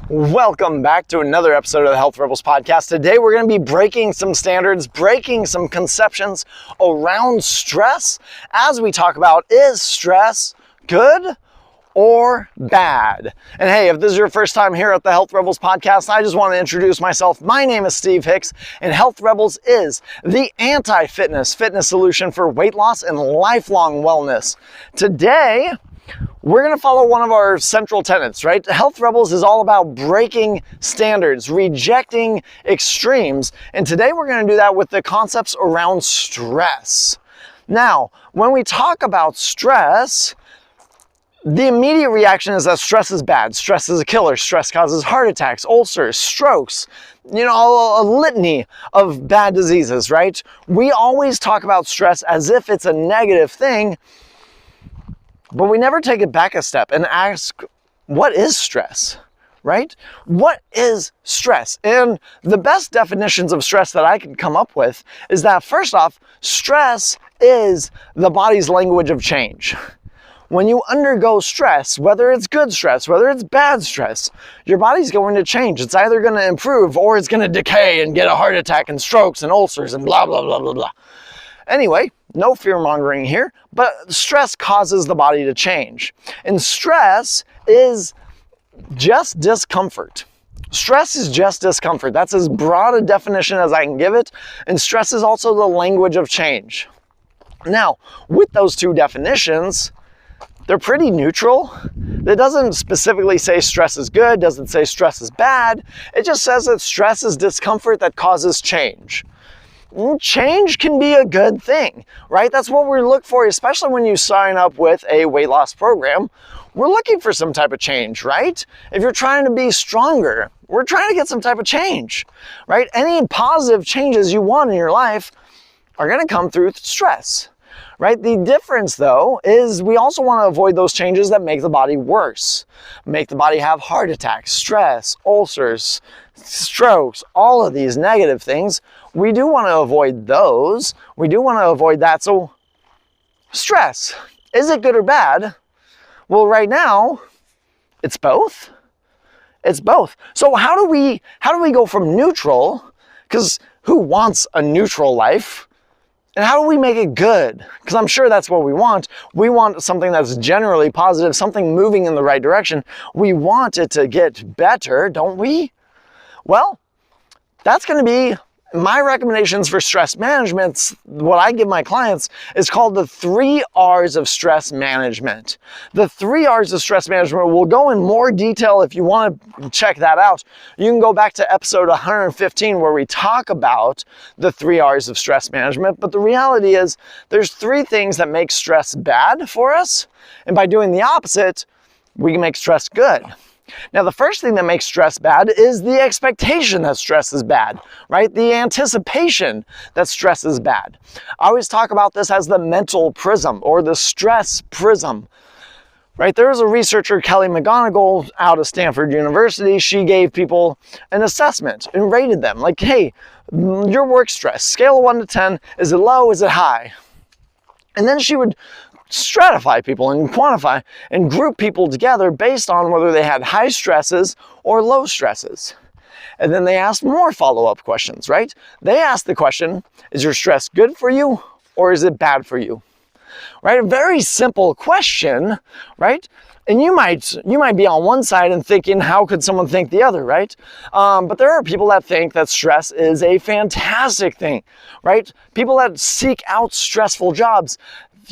Welcome back to another episode of the Health Rebels podcast. Today we're going to be breaking some standards, breaking some conceptions around stress as we talk about, is stress good or bad? And hey, if this is your first time here at the Health Rebels podcast, I just want to introduce myself. My name is Steve Hicks, and Health Rebels is the anti-fitness solution for weight loss and lifelong wellness. Today, we're going to follow one of our central tenets, right? Health Rebels is all about breaking standards, rejecting extremes. And today we're going to do that with the concepts around stress. Now, when we talk about stress, the immediate reaction is that stress is bad. Stress is a killer. Stress causes heart attacks, ulcers, strokes, a litany of bad diseases, right? We always talk about stress as if it's a negative thing, but we never take it back a step and ask, what is stress, right? What is stress? And the best definitions of stress that I can come up with is that, first off, stress is the body's language of change. When you undergo stress, whether it's good stress, whether it's bad stress, your body's going to change. It's either going to improve or it's going to decay and get a heart attack and strokes and ulcers and blah, blah, blah, blah, blah. Anyway, no fear mongering here, but stress causes the body to change. And stress is just discomfort. Stress is just discomfort. That's as broad a definition as I can give it. And stress is also the language of change. Now, with those two definitions, they're pretty neutral. It doesn't specifically say stress is good, doesn't say stress is bad. It just says that stress is discomfort that causes change. Change can be a good thing, right? That's what we look for, especially when you sign up with a weight loss program. We're looking for some type of change, right? If you're trying to be stronger, we're trying to get some type of change, right? Any positive changes you want in your life are going to come through stress, right? The difference, though, is we also want to avoid those changes that make the body worse, make the body have heart attacks, stress, ulcers, strokes, all of these negative things. We do want to avoid those. We do want to avoid that. So stress, is it good or bad? Well, right now, it's both. It's both. So how do we go from neutral, because who wants a neutral life? And how do we make it good? Because I'm sure that's what we want. We want something that's generally positive, something moving in the right direction. We want it to get better, don't we? Well, that's going to be my recommendations for stress management. What I give my clients is called the 3 R's of stress management. The 3 R's of stress management will go in more detail if you want to check that out. You can go back to episode 115 where we talk about the 3 R's of stress management. But the reality is there's 3 things that make stress bad for us. And by doing the opposite, we can make stress good. Now, the first thing that makes stress bad is the expectation that stress is bad, right? The anticipation that stress is bad. I always talk about this as the mental prism or the stress prism, right? There was a researcher, Kelly McGonigal, out of Stanford University. She gave people an assessment and rated them like, hey, your work stress, scale of 1 to 10, is it low, is it high? And then she would stratify people and quantify and group people together based on whether they had high stresses or low stresses. And then they asked more follow-up questions, right? They asked the question, is your stress good for you or is it bad for you? Right? A very simple question, right? And you might be on one side and thinking, how could someone think the other, right? But there are people that think that stress is a fantastic thing, right? People that seek out stressful jobs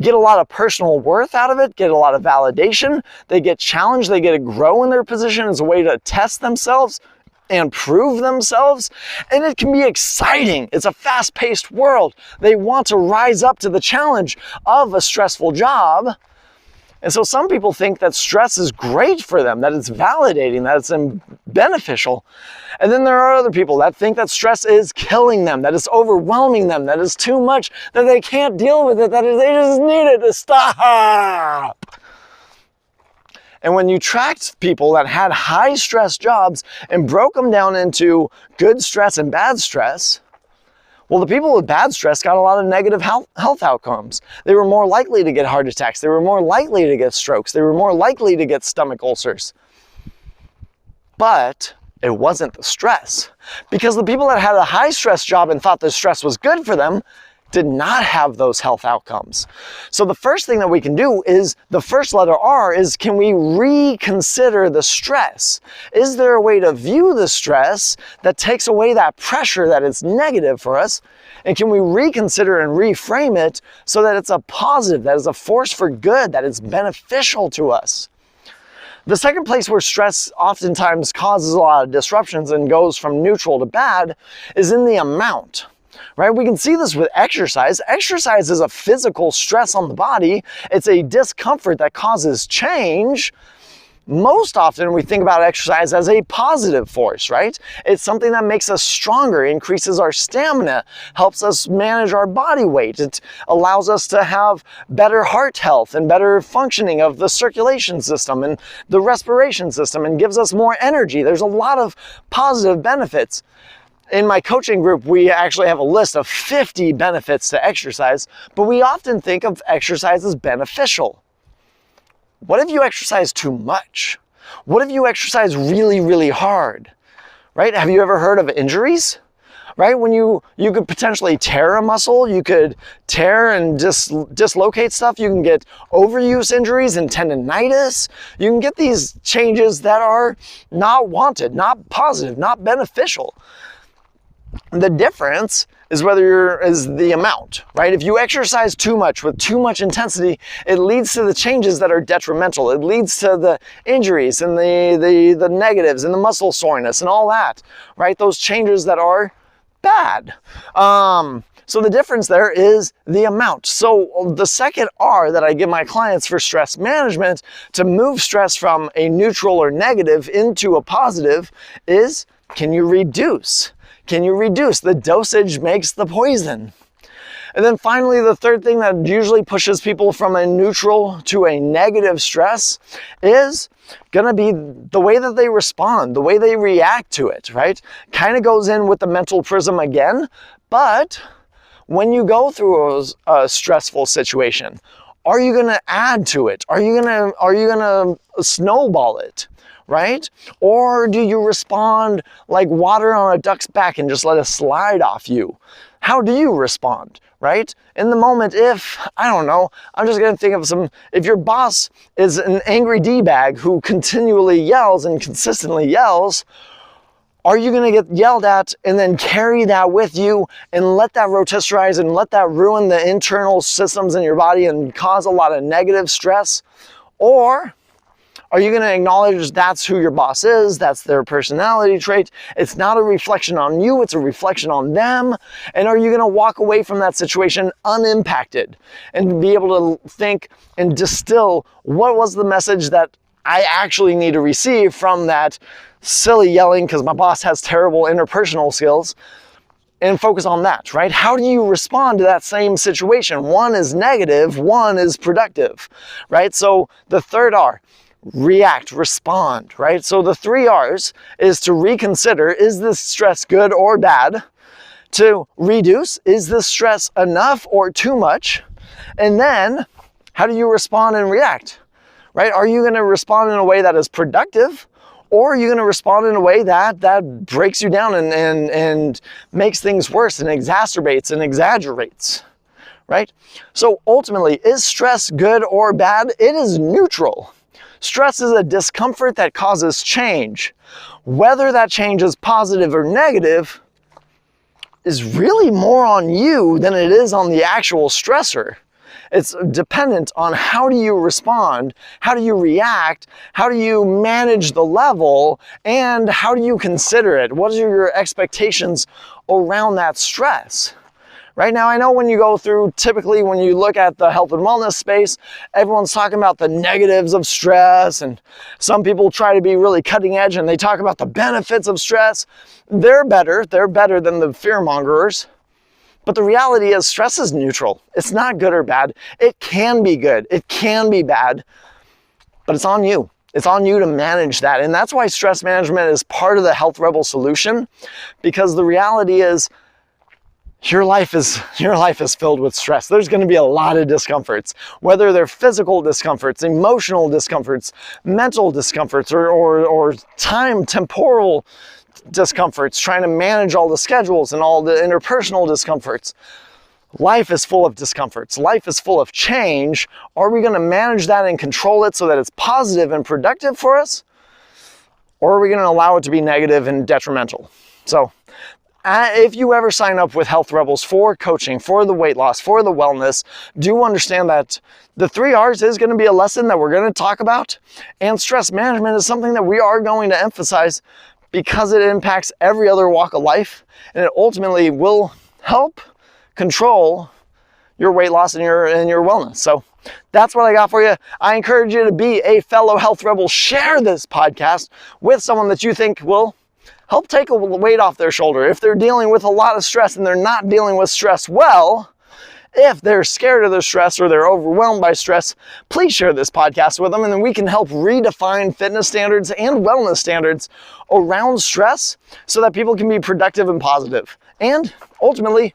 get a lot of personal worth out of it, get a lot of validation, they get challenged, they get to grow in their position as a way to test themselves and prove themselves, and it can be exciting. It's a fast-paced world. They want to rise up to the challenge of a stressful job. And so some people think that stress is great for them, that it's validating, that it's beneficial. And then there are other people that think that stress is killing them, that it's overwhelming them, that it's too much, that they can't deal with it, that they just need it to stop. And when you tracked people that had high stress jobs and broke them down into good stress and bad stress, well, the people with bad stress got a lot of negative health outcomes. They were more likely to get heart attacks. They were more likely to get strokes. They were more likely to get stomach ulcers. But it wasn't the stress, because the people that had a high stress job and thought the stress was good for them did not have those health outcomes. So the first thing that we can do is, the first letter R is, can we reconsider the stress? Is there a way to view the stress that takes away that pressure that is negative for us? And can we reconsider and reframe it so that it's a positive, that is a force for good, that is beneficial to us? The second place where stress oftentimes causes a lot of disruptions and goes from neutral to bad is in the amount, right? We can see this with exercise. Exercise is a physical stress on the body. It's a discomfort that causes change. Most often we think about exercise as a positive force, right? It's something that makes us stronger, increases our stamina, helps us manage our body weight. It allows us to have better heart health and better functioning of the circulation system and the respiration system, and gives us more energy. There's a lot of positive benefits. In my coaching group, we actually have a list of 50 benefits to exercise, but we often think of exercise as beneficial. What if you exercise too much? What if you exercise really, really hard, right? Have you ever heard of injuries, right? When you could potentially tear a muscle, you could tear and dislocate stuff. You can get overuse injuries and tendinitis. You can get these changes that are not wanted, not positive, not beneficial. The difference is is the amount, right? If you exercise too much with too much intensity, it leads to the changes that are detrimental. It leads to the injuries and the negatives and the muscle soreness and all that, right? Those changes that are bad. So the difference there is the amount. So the second R that I give my clients for stress management to move stress from a neutral or negative into a positive is, can you reduce? Can you reduce? The dosage makes the poison. And then finally, the third thing that usually pushes people from a neutral to a negative stress is gonna be the way that they respond, the way they react to it, right? Kind of goes in with the mental prism again, but when you go through a stressful situation, are you gonna add to it? Are you gonna snowball it? Right? Or do you respond like water on a duck's back and just let it slide off you? How do you respond, right? In the moment, if, I don't know, I'm just gonna think of if your boss is an angry D-bag who continually yells and consistently yells, are you gonna get yelled at and then carry that with you and let that rotitionize and let that ruin the internal systems in your body and cause a lot of negative stress? Or are you going to acknowledge that's who your boss is, that's their personality trait, it's not a reflection on you, it's a reflection on them, and are you going to walk away from that situation unimpacted and be able to think and distill what was the message that I actually need to receive from that silly yelling because my boss has terrible interpersonal skills, and focus on that, right? How do you respond to that same situation? One is negative, one is productive, right? So the third R, react, respond, right? So the 3 R's is to reconsider, is this stress good or bad? To reduce, is this stress enough or too much? And then, how do you respond and react, right? Are you gonna respond in a way that is productive, or are you gonna respond in a way that breaks you down and makes things worse and exacerbates and exaggerates, right? So ultimately, is stress good or bad? It is neutral. Stress is a discomfort that causes change. Whether that change is positive or negative is really more on you than it is on the actual stressor. It's dependent on how do you respond, how do you react, how do you manage the level, and how do you consider it? What are your expectations around that stress? Right now, I know when you go through, typically when you look at the health and wellness space, everyone's talking about the negatives of stress, and some people try to be really cutting edge and they talk about the benefits of stress. They're better than the fear mongers. But the reality is stress is neutral. It's not good or bad. It can be good, it can be bad, but it's on you. It's on you to manage that. And that's why stress management is part of the Health Rebel solution, because the reality is, your life is filled with stress. There's going to be a lot of discomforts, whether they're physical discomforts, emotional discomforts, mental discomforts, or temporal discomforts, trying to manage all the schedules and all the interpersonal discomforts. Life is full of discomforts. Life is full of change. Are we going to manage that and control it so that it's positive and productive for us? Or are we going to allow it to be negative and detrimental? So if you ever sign up with Health Rebels for coaching, for the weight loss, for the wellness, do understand that the 3 R's is going to be a lesson that we're going to talk about. And stress management is something that we are going to emphasize because it impacts every other walk of life. And it ultimately will help control your weight loss and your wellness. So that's what I got for you. I encourage you to be a fellow Health Rebel. Share this podcast with someone that you think will help take a weight off their shoulder. If they're dealing with a lot of stress and they're not dealing with stress well, if they're scared of their stress or they're overwhelmed by stress, please share this podcast with them, and then we can help redefine fitness standards and wellness standards around stress so that people can be productive and positive. And ultimately,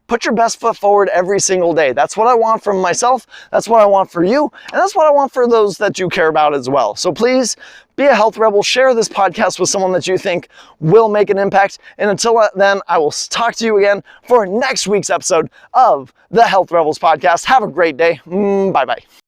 put your best foot forward every single day. That's what I want from myself. That's what I want for you. And that's what I want for those that you care about as well. So please be a Health Rebel. Share this podcast with someone that you think will make an impact. And until then, I will talk to you again for next week's episode of the Health Rebels podcast. Have a great day. Bye-bye.